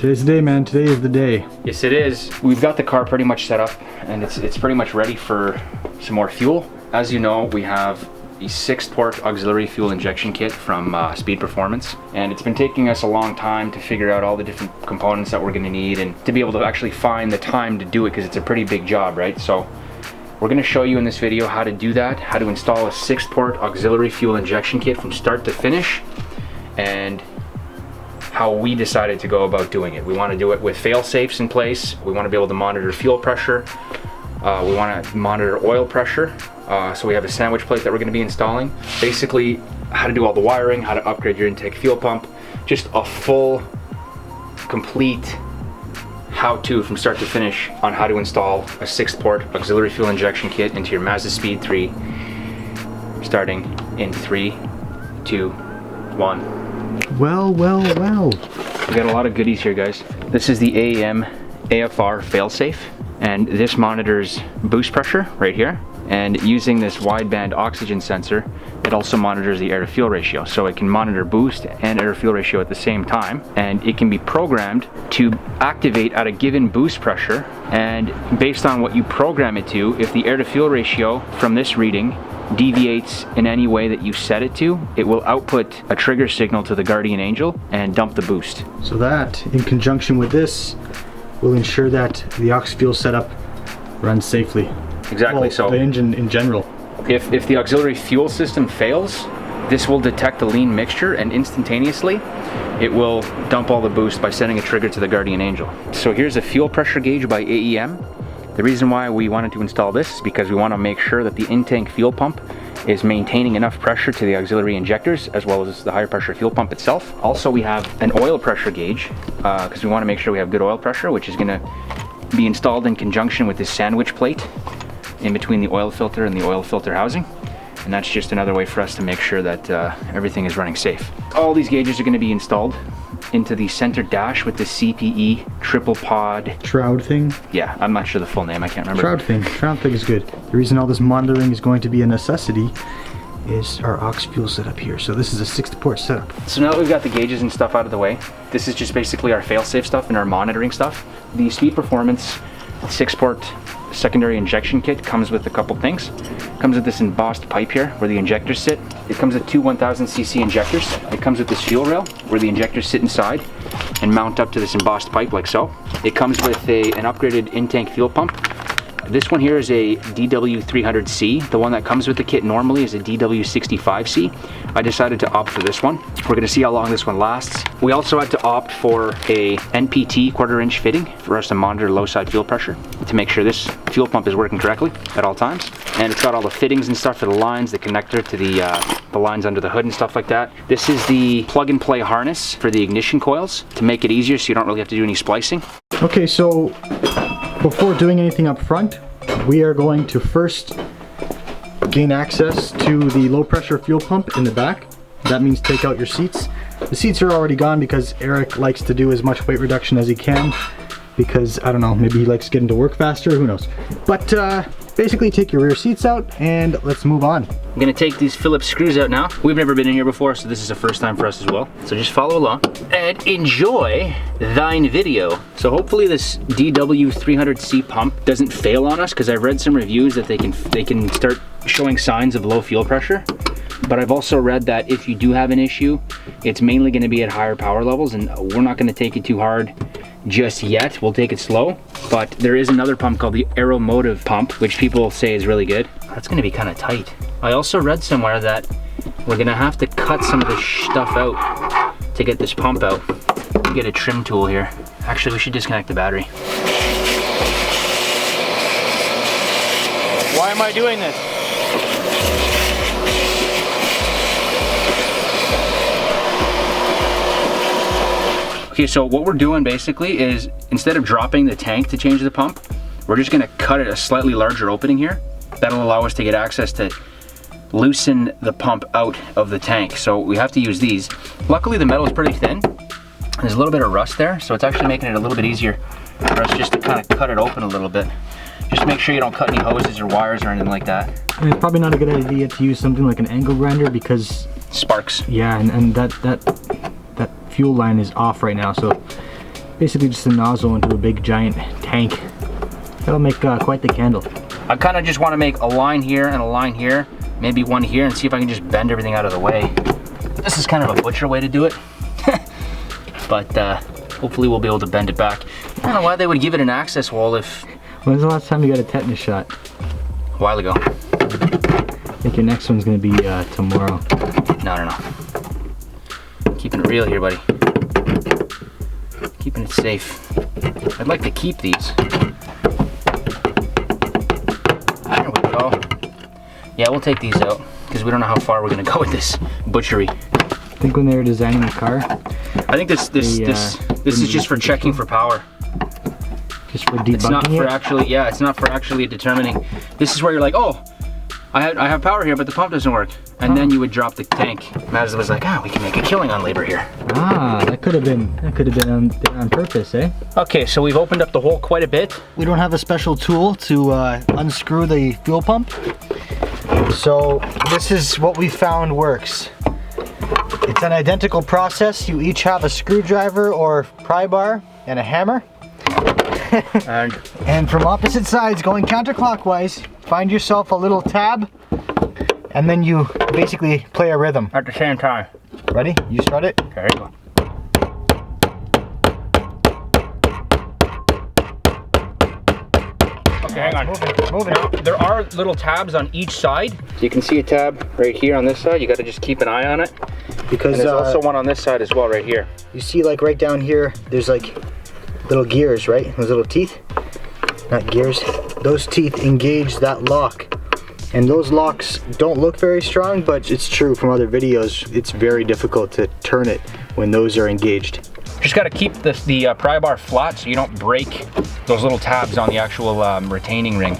Today's the day, man. Today is the day. Yes, it is. We've got the car pretty much set up, and it's pretty much ready for some more fuel. As you know, we have a 6-port auxiliary fuel injection kit from Speed Performance, and it's been taking us a long time to figure out all the different components that we're going to need and to be able to actually find the time to do it, because it's a pretty big job, right? So we're going to show you in this video how to do that, how to install a 6-port auxiliary fuel injection kit from start to finish, and how we decided to go about doing it. We want to do it with fail safes in place. We want to be able to monitor fuel pressure. We want to monitor oil pressure. So we have a sandwich plate that we're going to be installing. Basically, how to do all the wiring, how to upgrade your intake fuel pump. Just a full, complete how-to from start to finish on how to install a 6-port auxiliary fuel injection kit into your Mazdaspeed 3. Starting in 3, 2, 1. Well. We got a lot of goodies here, guys. This is the AEM AFR failsafe, and this monitors boost pressure right here. And using this wideband oxygen sensor, it also monitors the air-to-fuel ratio. So it can monitor boost and air-to-fuel ratio at the same time, and it can be programmed to activate at a given boost pressure. And based on what you program it to, if the air-to-fuel ratio from this reading deviates in any way that you set it to, it will output a trigger signal to the Guardian Angel and dump the boost. So that, in conjunction with this, will ensure that the aux fuel setup runs safely. Exactly. Well, so the engine in general. If the auxiliary fuel system fails, this will detect the lean mixture, and instantaneously it will dump all the boost by sending a trigger to the Guardian Angel. So here's a fuel pressure gauge by AEM. The reason why we wanted to install this is because we want to make sure that the in-tank fuel pump is maintaining enough pressure to the auxiliary injectors as well as the higher pressure fuel pump itself. Also, we have an oil pressure gauge because we want to make sure we have good oil pressure, which is going to be installed in conjunction with this sandwich plate in between the oil filter and the oil filter housing. And that's just another way for us to make sure that everything is running safe. All these gauges are going to be installed into the center dash with the CPE triple pod shroud thing. Yeah, I'm not sure the full name, I can't remember. Shroud thing is good. The reason all this monitoring is going to be a necessity is our aux fuel setup here. So this is a 6-port setup. So now that we've got the gauges and stuff out of the way, this is just basically our fail-safe stuff and our monitoring stuff. The Speed Performance 6-port secondary injection kit comes with a couple things. It comes with this embossed pipe here where the injectors sit. It comes with two 1000cc injectors. It comes with this fuel rail where the injectors sit inside and mount up to this embossed pipe like so. It comes with an upgraded in-tank fuel pump. This one here is a DW300C. The one that comes with the kit normally is a DW65C. I decided to opt for this one. We're gonna see how long this one lasts. We also had to opt for a NPT 1/4-inch fitting for us to monitor low side fuel pressure to make sure this fuel pump is working correctly at all times. And it's got all the fittings and stuff for the lines, the connector to the lines under the hood and stuff like that. This is the plug and play harness for the ignition coils to make it easier so you don't really have to do any splicing. Okay, so before doing anything up front, we are going to first gain access to the low pressure fuel pump in the back. That means take out your seats. The seats are already gone because Eric likes to do as much weight reduction as he can because, I don't know, maybe he likes getting to work faster, who knows. But basically take your rear seats out and let's move on. I'm gonna take these Phillips screws out now. We've never been in here before, so this is the first time for us as well. So just follow along and enjoy thine video. So hopefully this DW300C pump doesn't fail on us, because I've read some reviews that they can start showing signs of low fuel pressure. But I've also read that if you do have an issue, it's mainly gonna be at higher power levels, and we're not gonna take it too hard just yet. We'll take it slow. But there is another pump called the Aeromotive pump, which people say is really good. That's gonna be kind of tight. I also read somewhere that we're gonna have to cut some of this stuff out to get this pump out. Get a trim tool here. Actually, we should disconnect the battery. Why am I doing this? Okay, so what we're doing basically is, instead of dropping the tank to change the pump, we're just gonna cut it a slightly larger opening here. That'll allow us to get access to loosen the pump out of the tank. So we have to use these. Luckily the metal is pretty thin. There's a little bit of rust there, so it's actually making it a little bit easier for us just to kind of cut it open a little bit. Just make sure you don't cut any hoses or wires or anything like that. And it's probably not a good idea to use something like an angle grinder because sparks. Yeah, and that fuel line is off right now, so Basically just a nozzle into a big giant tank. That'll make quite the candle. I kind of just want to make a line here and a line here, maybe one here, and see if I can just bend everything out of the way. This is kind of a butcher way to do it, but hopefully we'll be able to bend it back. I don't know why they would give it an access wall if... When's the last time you got a tetanus shot? A while ago. I think your next one's gonna be tomorrow. No. Keeping it real here, buddy. Keeping it safe. I'd like to keep these. There we go. Yeah, we'll take these out because we don't know how far we're gonna go with this butchery. I think when they were designing the car, I think this is just for checking for power. Just for debunking it's not for actually, yeah, it's not for actually determining. This is where you're like, oh, I have power here, but the pump doesn't work. And then you would drop the tank. Mazda was like, we can make a killing on labor here. That could have been on purpose, eh? Okay, so we've opened up the hole quite a bit. We don't have a special tool to unscrew the fuel pump. So this is what we found works. It's an identical process. You each have a screwdriver or pry bar and a hammer. and from opposite sides, going counterclockwise, find yourself a little tab, and then you basically play a rhythm. At the same time. Ready? You start it. There you go. Okay, hang on. Moving. Now, there are little tabs on each side. So you can see a tab right here on this side. You got to just keep an eye on it. Because and there's also one on this side as well, right here. You see, like right down here, there's like little gears, right? Those little teeth. Not gears. Those teeth engage that lock. And those locks don't look very strong, but it's true from other videos. It's very difficult to turn it when those are engaged. Just got to keep the pry bar flat so you don't break those little tabs on the actual retaining ring.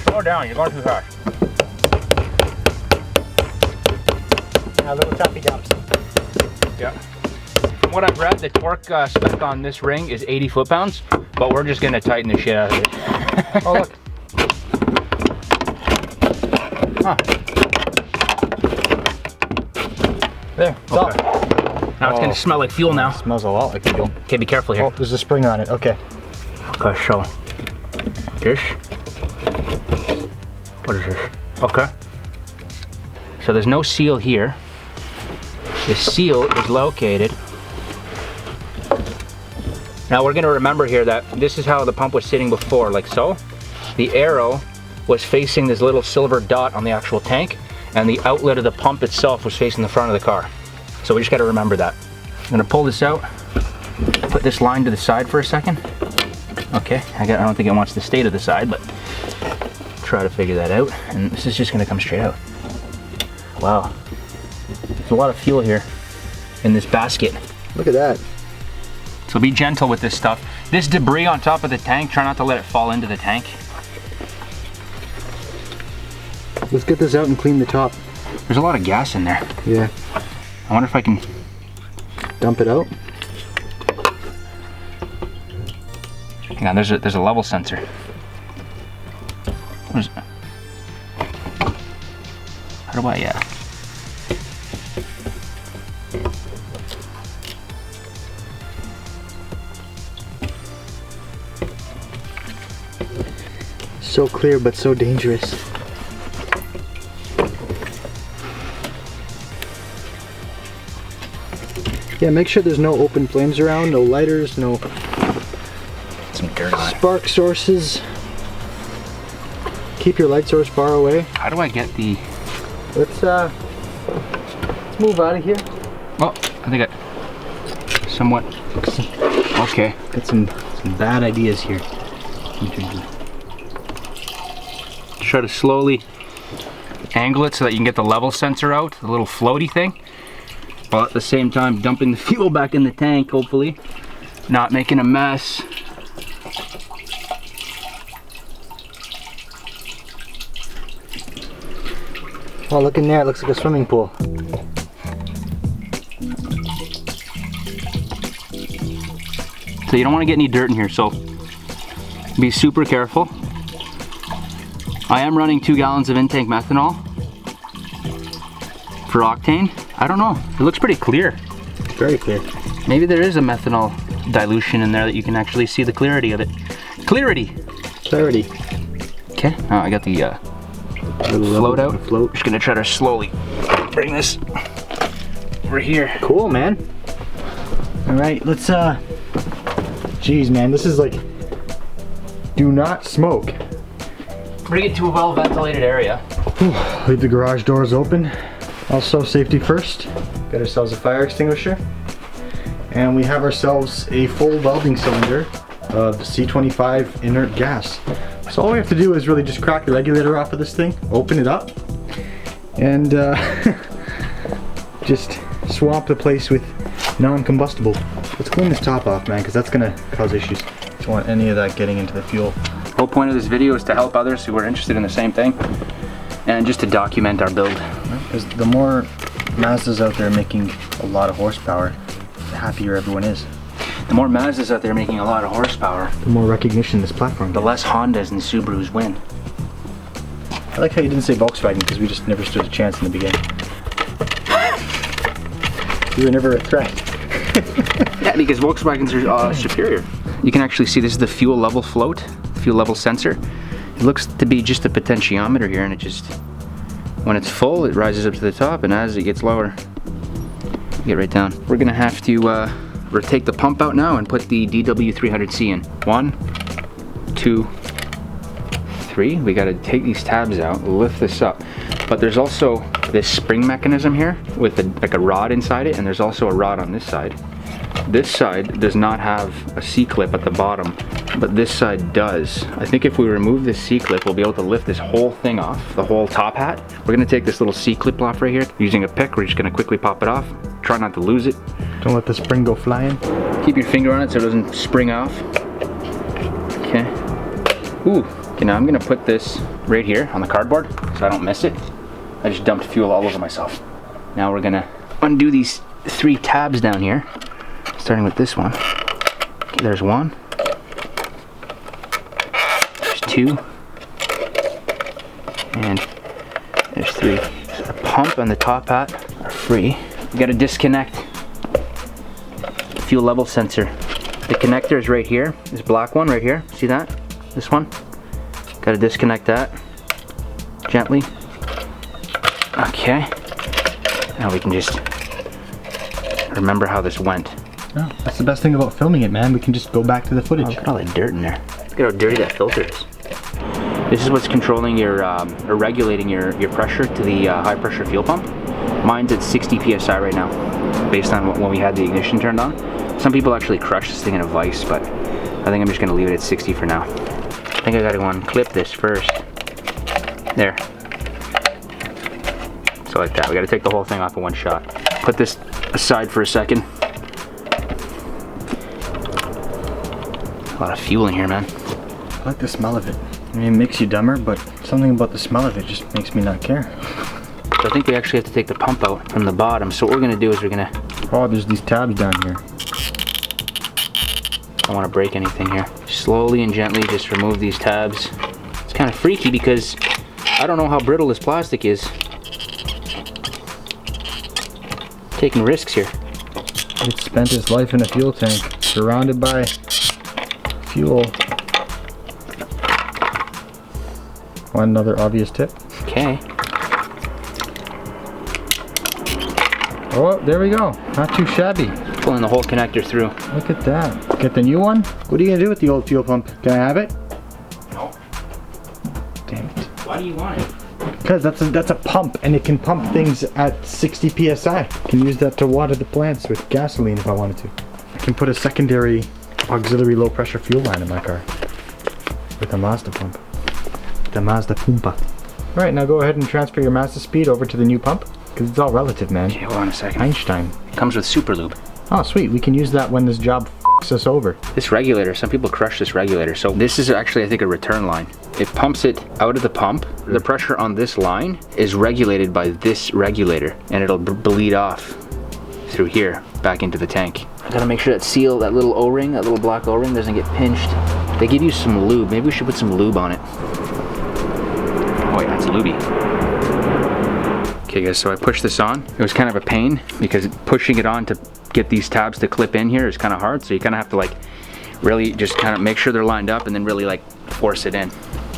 Slow down, you're going too fast. Little tappy taps. Yeah. From what I've read, the torque spec on this ring is 80 foot-pounds, but we're just gonna tighten the shit out of it. Oh look. Huh. There, it's okay. Now it's gonna smell like fuel now. It smells a lot like fuel. Okay, be careful here. Oh, there's a spring on it, okay. Okay, so this. What is this? Okay. So there's no seal here. The seal is located. Now we're gonna remember here that this is how the pump was sitting before, like so. The arrow was facing this little silver dot on the actual tank, and the outlet of the pump itself was facing the front of the car. So we just gotta remember that. I'm gonna pull this out, put this line to the side for a second. Okay, I don't think it wants to stay to the side, but try to figure that out. And this is just gonna come straight out. Wow, there's a lot of fuel here in this basket. Look at that. So be gentle with this stuff. This debris on top of the tank, try not to let it fall into the tank. Let's get this out and clean the top. There's a lot of gas in there. Yeah. I wonder if I can dump it out. Hang on, there's a level sensor. What is it? How do I, So clear, but so dangerous. Yeah, make sure there's no open flames around, no lighters, no some dirt on it. Spark sources. Keep your light source far away. How do I get the... Let's move out of here. Oh, I think I somewhat... Okay. Got some bad ideas here. Try to slowly angle it so that you can get the level sensor out, the little floaty thing, while at the same time dumping the fuel back in the tank, hopefully. Not making a mess. Oh, look in there, it looks like a swimming pool. So you don't want to get any dirt in here, so be super careful. I am running 2 gallons of in-tank methanol. for octane. I don't know. It looks pretty clear. Very clear. Maybe there is a methanol dilution in there that you can actually see the clarity of it. Clarity. Okay. Now I got the float out. Float. Just gonna try to slowly bring this over here. Cool, man. All right, let's geez, man, this is like, do not smoke. Bring it to a well ventilated area. Leave the garage doors open. Also, safety first. Got ourselves a fire extinguisher. And we have ourselves a full welding cylinder of C25 inert gas. So all we have to do is really just crack the regulator off of this thing, open it up, and just swap the place with non-combustible. Let's clean this top off, man, because that's gonna cause issues. Don't want any of that getting into the fuel. The whole point of this video is to help others who are interested in the same thing, and just to document our build. Because the more Mazdas out there making a lot of horsepower, the happier everyone is. The more Mazdas out there making a lot of horsepower, the more recognition this platform the gets. less Hondas and Subarus win. I like how you didn't say Volkswagen, because we just never stood a chance in the beginning. You were never a threat. Yeah, because Volkswagens are superior. You can actually see this is the fuel level float, fuel level sensor. It looks to be just a potentiometer here, and it just, when it's full, it rises up to the top, and as it gets lower, you get right down. We're gonna have to take the pump out now and put the DW300C in. 1, 2, 3. We gotta take these tabs out, lift this up. But there's also this spring mechanism here with like a rod inside it, and there's also a rod on this side. This side does not have a C-clip at the bottom, but this side does. I think if we remove this C-clip, we'll be able to lift this whole thing off, the whole top hat. We're gonna take this little C-clip off right here. Using a pick, we're just gonna quickly pop it off. Try not to lose it. Don't let the spring go flying. Keep your finger on it so it doesn't spring off. Okay. Ooh. Okay, now I'm gonna put this right here on the cardboard so I don't miss it. I just dumped fuel all over myself. Now we're gonna undo these 3 tabs down here, starting with this one. Okay, there's 1. There's 2. And there's 3. So the pump and the top hat are free. We gotta disconnect the fuel level sensor. The connector is right here. This black one right here. See that? This one. Gotta disconnect that gently. Okay. Now we can just remember how this went. Oh, that's the best thing about filming it, man. We can just go back to the footage. Oh, look at all that dirt in there. Look at how dirty that filter is. This is what's controlling your, or regulating your pressure to the high pressure fuel pump. Mine's at 60 PSI right now, based on when we had the ignition turned on. Some people actually crush this thing in a vise, but I think I'm just gonna leave it at 60 for now. I think I gotta go and clip this first. There. So like that, we gotta take the whole thing off in one shot. Put this aside for a second. A lot of fuel in here, man. I like the smell of it. I mean, it makes you dumber, but something about the smell of it just makes me not care. So I think we actually have to take the pump out from the bottom. So what we're gonna do is we're gonna... Oh, there's these tabs down here. I don't want to break anything here. Slowly and gently just remove these tabs. It's kind of freaky because I don't know how brittle this plastic is. Taking risks here. It spent its life in a fuel tank, surrounded by fuel. Want another obvious tip? Okay. Oh, there we go. Not too shabby. Pulling the whole connector through. Look at that. Get the new one? What are you gonna do with the old fuel pump? Can I have it? No. Damn it. Why do you want it? Because that's a pump, and it can pump things at 60 PSI. I can use that to water the plants with gasoline if I wanted to. I can put a secondary auxiliary low pressure fuel line in my car with a Mazda pump. The Mazda Pumpa. Alright, now go ahead and transfer your Mazdaspeed over to the new pump, because it's all relative, man. Okay, hold on a second. Einstein. Comes with super lube. Oh, sweet. We can use that when this job f***s us over. This regulator, some people crush this regulator. So this is actually, I think, a return line. It pumps it out of the pump. The pressure on this line is regulated by this regulator, and it'll bleed off through here back into the tank. I gotta make sure that seal, that little O-ring, that little black O-ring doesn't get pinched. They give you some lube. Maybe we should put some lube on it. Oh yeah, it's lubey. Okay guys, so I pushed this on. It was kind of a pain because pushing it on to get these tabs to clip in here is kind of hard. So you kind of have to like really just kind of make sure they're lined up and then really like force it in.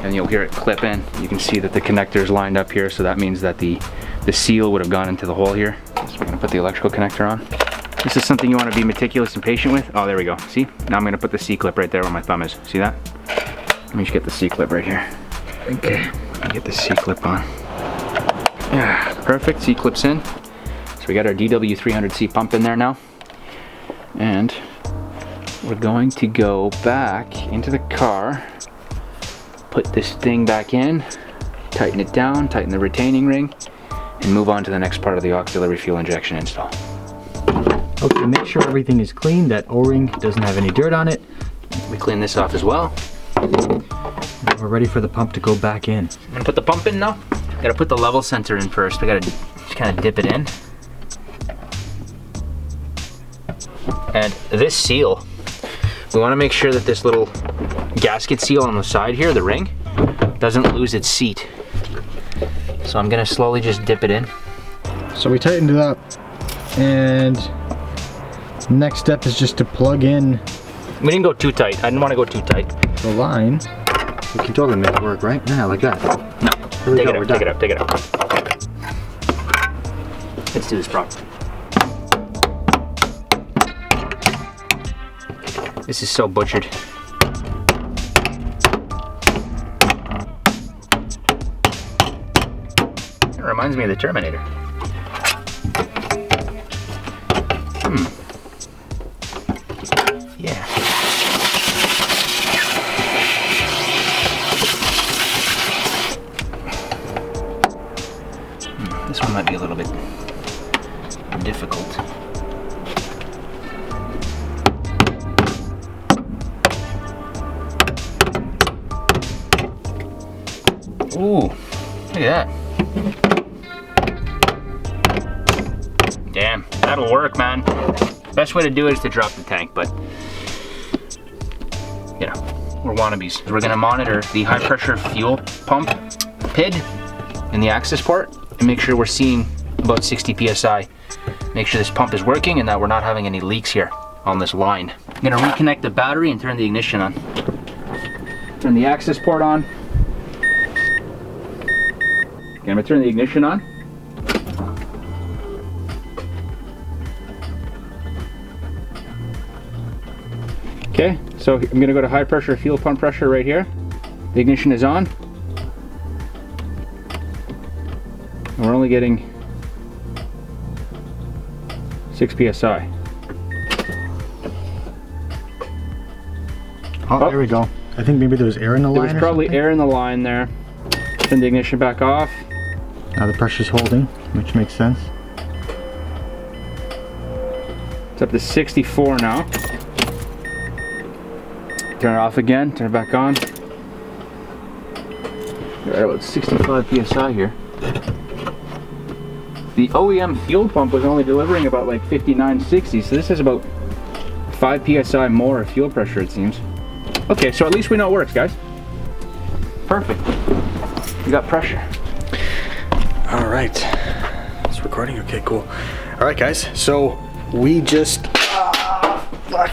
And you'll hear it clip in. You can see that the connector is lined up here, so that means that the seal would have gone into the hole here. So we're gonna put the electrical connector on. This is something you want to be meticulous and patient with. Oh, there we go. See? Now I'm gonna put the C-clip right there where my thumb is. See that? Let me just get the C-clip right here. Okay, get the C-clip on. Yeah, perfect. C-clip's in. So we got our DW300C pump in there now. And we're going to go back into the car, put this thing back in, tighten it down, tighten the retaining ring, and move on to the next part of the auxiliary fuel injection install. Okay, make sure everything is clean, that O-ring doesn't have any dirt on it. We clean this off as well. We're ready for the pump to go back in. I'm gonna put the pump in now. Gotta put the level sensor in first. We gotta just kind of dip it in. And this seal, we wanna make sure that this little gasket seal on the side here, the ring, doesn't lose its seat. So I'm gonna slowly just dip it in. So we tightened it up, and next step is just to plug in We didn't go too tight. I didn't want to go too tight. the line. We can totally make it work, right? Yeah, like that. No, Here we take go, it we're up, take done. it up, take it up. Let's do this properly. This is so butchered. It reminds me of the Terminator. Yeah. This one might be a little bit difficult. Ooh, look at that. Damn, that'll work, man. Best way to do it is to drop the tank, but you know, we're wannabes. We're gonna monitor the high pressure fuel pump PID in the access port and make sure we're seeing about 60 PSI. Make sure this pump is working and that we're not having any leaks here on this line. I'm gonna reconnect the battery and turn the ignition on. Turn the access port on. Okay, I'm gonna turn the ignition on. Okay, so I'm gonna go to high pressure fuel pump pressure right here. The ignition is on. And we're only getting 6 PSI. Oh, there we go. I think maybe there was air in the line. There was probably air in the line there. Turn the ignition back off. Now the pressure's holding, which makes sense. It's up to 64 now. Turn it off again, turn it back on. We're at about 65 PSI here. The OEM fuel pump was only delivering about like 59, 60, so this is about 5 PSI more of fuel pressure, it seems. Okay, so at least we know it works, guys. Perfect. We got pressure. All right, it's recording. Okay, cool. All right, guys. So we just. Fuck.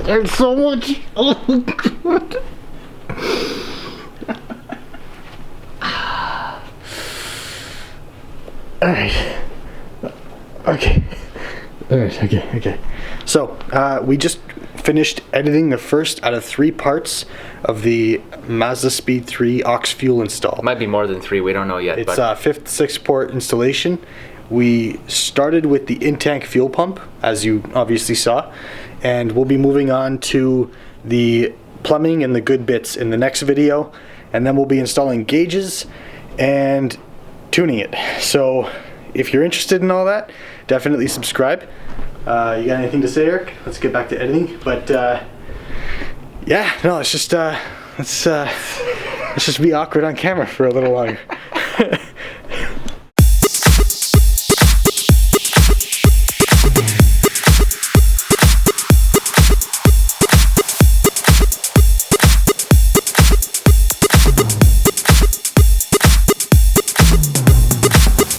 There's so much. Oh God. All right. Okay. All right. Okay. So we just finished editing the first out of 3 parts of the Mazdaspeed 3 aux fuel install. Might be more than 3, we don't know yet. It's a 5th 6-port installation. We started with the in-tank fuel pump, as you obviously saw, and we'll be moving on to the plumbing and the good bits in the next video, and then we'll be installing gauges and tuning it. So if you're interested in all that, definitely subscribe. You got anything to say, Eric? Let's get back to editing. But yeah, no, it's just let's just be awkward on camera for a little longer.